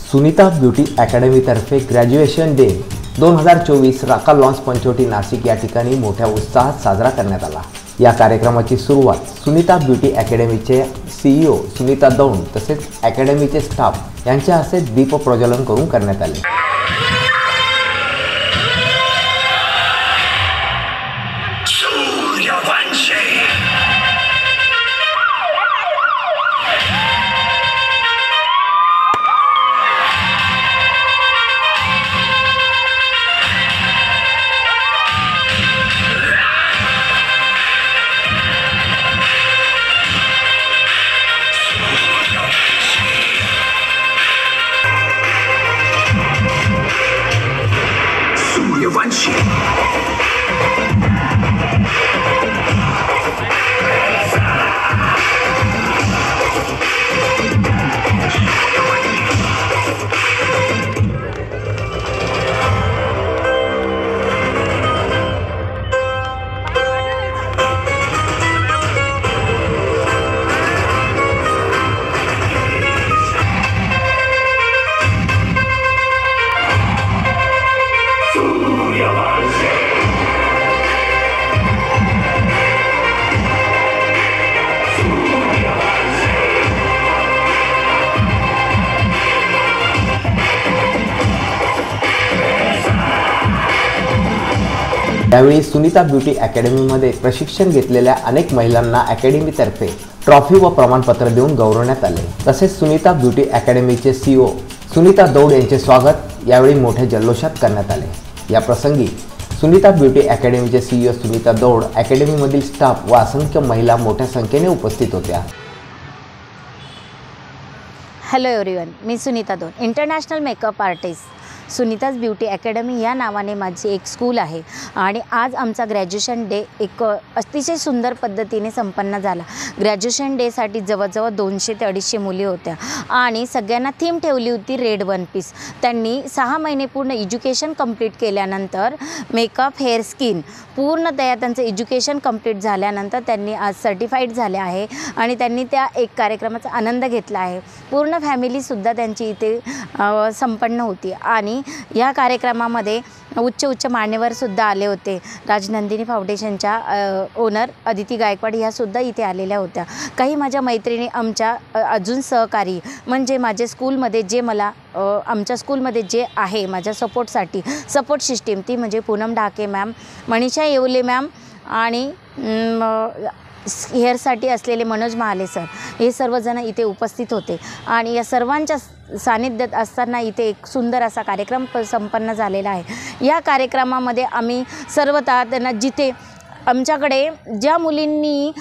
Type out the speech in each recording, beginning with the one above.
Sunita beauty अकॅडमीतर्फे graduation day 2024 Raka lawns Panchavati Nashik या ठिकाणी मोठ्या उत्साहात साजरा करण्यात आला। या कार्यक्रमाची सुरुवात सुनीता ब्युटी अकॅडमीचे CEO सुनीता दौंड तसेच अकॅडमीचे स्टाफ यांच्या हस्ते दीप प्रज्वलन करून करण्यात आले। यावेळी सुनीता ब्युटी अकॅडमीमध्ये प्रशिक्षण घेतलेल्या अनेक महिलांना अकॅडमीतर्फे ट्रॉफी व प्रमाणपत्र देऊन गौरवण्यात आले। तसेच सुनीता ब्युटी अकॅडमीचे CEO सुनीता दौंड यांचे स्वागत यावेळी मोठ्या जल्लोषात करण्यात आले। या प्रसंगी सुनीता ब्युटी अकॅडमीचे CEO सुनीता दौंड, अकॅडमीमधील स्टाफ व असंख्य महिला मोठ्या संख्येने उपस्थित होत्या। हॅलो एव्हरीवन, मी Sunita Daund, international makeup artist. Sunita's beauty academy या नावाने माझी एक स्कूल आहे आणि आज आमचा ग्रॅज्युएशन डे एक अतिशय सुंदर पद्धतीने संपन्न झाला। ग्रॅज्युएशन डेसाठी जवळजवळ 200 ते 250 मुली होत्या आणि सगळ्यांना थीम ठेवली होती रेड वन पीस। त्यांनी 6 महिने पूर्ण एज्युकेशन कंप्लीट केल्यानंतर मेकअप, हेअर, स्किन पूर्णतया त्यांचं एज्युकेशन कंप्लीट झाल्यानंतर त्यांनी आज सर्टिफाईड झाले आहे आणि त्यांनी त्या एक कार्यक्रमाचा आनंद घेतला आहे। पूर्ण फॅमिलीसुद्धा त्यांची इथे संपन्न होती आणि या कार्यक्रमामध्ये उच्च मान्यवरसुद्धा आले होते। राजनंदिनी फाउंडेशनच्या ओनर अदिती गायकवाड ह्यासुद्धा इथे आलेल्या होत्या। काही माझ्या मैत्रिणी आमच्या अजून सहकारी म्हणजे माझ्या स्कूलमध्ये जे मला आमच्या स्कूलमध्ये जे आहे माझ्या सपोर्टसाठी सपोर्ट सिस्टीम ती म्हणजे पूनम ढाके मॅम, मनीषा येवले मॅम आणि हेअरसाठी असलेले मनोज महाले सर, हे सर्वजण इथे उपस्थित होते आणि या सर्वांच्या सानिध्यात असताना इथे एक सुंदर असा कार्यक्रम संपन्न झालेला आहे। या कार्यक्रमामध्ये आम्ही सर्वतः त्यांना जिथे आमच्याकडे ज्या मुलींनी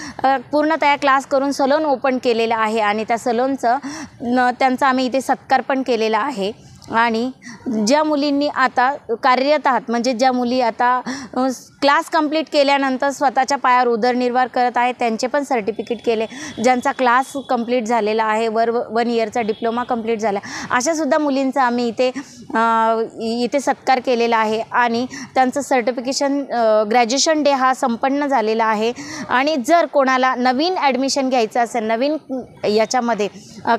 पूर्णतया क्लास करून सलोन ओपन केलेलं आहे आणि त्या सलोनचं त्यांचा आम्ही इथे सत्कार पण केलेला आहे आणि ज्या मुलींनी आता कार्यरत आहात म्हणजे ज्या मुली आता क्लास कंप्लीट केल्यानंतर स्वतःच्या पायावर उदरनिर्वाह करत आहेत त्यांचे पण सर्टिफिकेट केले। ज्यांचा क्लास कंप्लीट झालेला आहे, 1 इयरचा डिप्लोमा कंप्लीट झाला, अशासुद्धा मुलींचा आम्ही इथे सत्कार केलेला आहे आणि त्यांचं सर्टिफिकेशन ग्रॅज्युएशन डे हा संपन्न झालेला आहे। आणि जर कोणाला नवीन ॲडमिशन घ्यायचं असेल नवीन याच्यामध्ये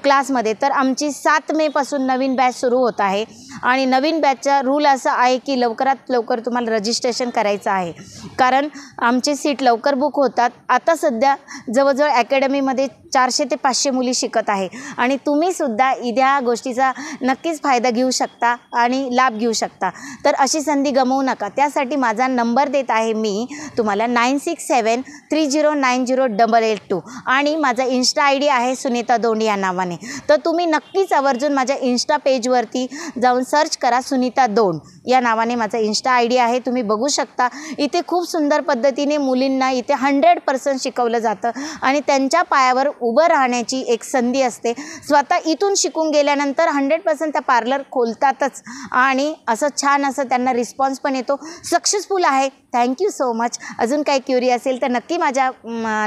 क्लासमध्ये तर आमची 7 मेपासून नवीन बॅच सुरू होत आहे आणि नवीन बॅचचा रूल असा आहे की लवकरात लवकर तुम्हाला रजिस्ट्रेशन करायचं आहे कारण आमचे सीट लवकर बुक होतात। आता सध्या जवळजवळ अकॅडमीमध्ये 400 ते 500 मुली शिकत आहे आणि तुम्हीसुद्धा या गोष्टीचा नक्कीच फायदा घेऊ शकता आणि लाभ घेऊ शकता। तर अशी संधी गमवू नका। त्यासाठी माझा नंबर देत आहे मी तुम्हाला 9673090882 आणि माझा इन्स्टा ID आहे सुनीता दौंड या नावाने। तर तुम्ही नक्कीच आवर्जून माझ्या इन्स्टा पेजवरती जाऊन सर्च करा, सुनीता दौंड या नावाने माझा इन्स्टा ID आहे, तुम्ही बघू शकता। इथे खूप सुंदर पद्धतीने मुलींना इथे 100% शिकवलं जातं आणि त्यांच्या पायावर उभं राहण्याची एक संधी असते। स्वतः इथून शिकून गेल्यानंतर 100% त्या पार्लर खोलतातच आणि असं छान असं त्यांना रिस्पॉन्स पण येतो, सक्सेसफुल आहे। Thank you so much. अजून काही क्युरी असेल तर नक्की माझ्या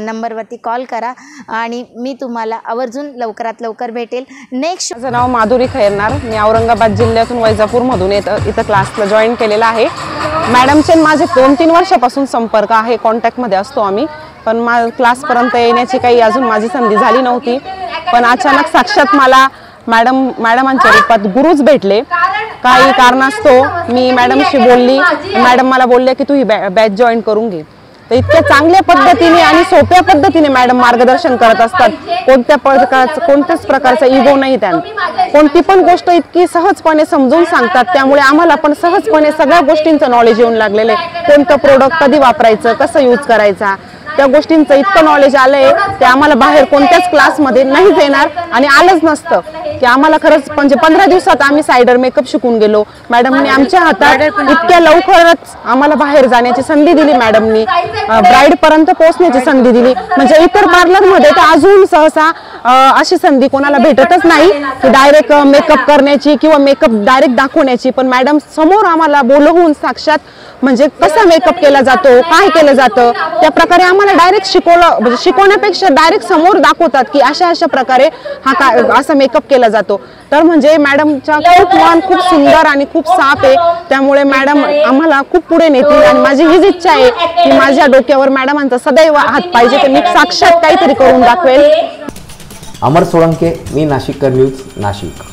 नंबरवरती कॉल करा आणि मी तुम्हाला आवर्जून लवकरात लवकर भेटेल। नेक्स्ट माझं नाव माधुरी खैरनार, मी औरंगाबाद जिल्ह्यातून वैजापूरमधून इथं क्लासला जॉईन केलेला आहे। मॅडमचे माझे 2-3 वर्षापासून संपर्क आहे, कॉन्टॅक्टमध्ये असतो आम्ही, पण क्लासपर्यंत येण्याची काही अजून माझी संधी झाली नव्हती। पण अचानक साक्षात मला मॅडमांच्या रूपात गुरुच भेटले। काही कारणास्तव मी मॅडमशी बोलली, मॅडम मला बोलले की तू ही बॅच जॉईन करून घे। तर इतक्या चांगल्या पद्धतीने आणि सोप्या पद्धतीने मॅडम मार्गदर्शन करत असतात। कोणत्याच प्रकारचा इगो नाही त्यांना, कोणती पण गोष्ट इतकी सहजपणे समजून सांगतात, त्यामुळे आम्हाला पण सहजपणे सगळ्या गोष्टींचं नॉलेज येऊन लागलेलं आहे। कोणतं प्रोडक्ट कधी वापरायचं, कसं यूज करायचा, त्या गोष्टींचं इतकं नॉलेज आलंय ते आम्हाला बाहेर कोणत्याच क्लासमध्ये नाहीच येणार आणि आलंच नसतं की आम्हाला खरंच म्हणजे 15 दिवसात आम्ही सायडर मेकअप शिकून गेलो। मॅडमने आमच्या हातात इतक्या लवकरच आम्हाला बाहेर जाण्याची संधी दिली, मॅडमनी ब्राईड पर्यंत पोहोचण्याची संधी दिली। म्हणजे इतर पार्लरमध्ये तर अजून सहसा अशी संधी कोणाला भेटतच नाही की डायरेक्ट मेकअप करण्याची किंवा मेकअप डायरेक्ट दाखवण्याची, पण मॅडम समोर आम्हाला बोलवून साक्षात म्हणजे कसा मेकअप केला जातो, काय केलं जातं त्या प्रकारे आम्हाला डायरेक्ट शिकवलं। म्हणजे शिकवण्यापेक्षा डायरेक्ट समोर दाखवतात की अशा प्रकारे हा असा मेकअप केला जातो। तर म्हणजे मॅडमचा खूप मन खूप सुंदर आणि खूप साफ आहे, त्यामुळे मॅडम आम्हाला खूप पुढे नेतील आणि माझी हीच इच्छा आहे की माझ्या डोक्यावर मॅडमांचा सदैव हात पाहिजे, तर मी साक्षात काहीतरी करून दाखवेल। अमर सोळंके, मी नाशिककर न्यूज, नाशिक।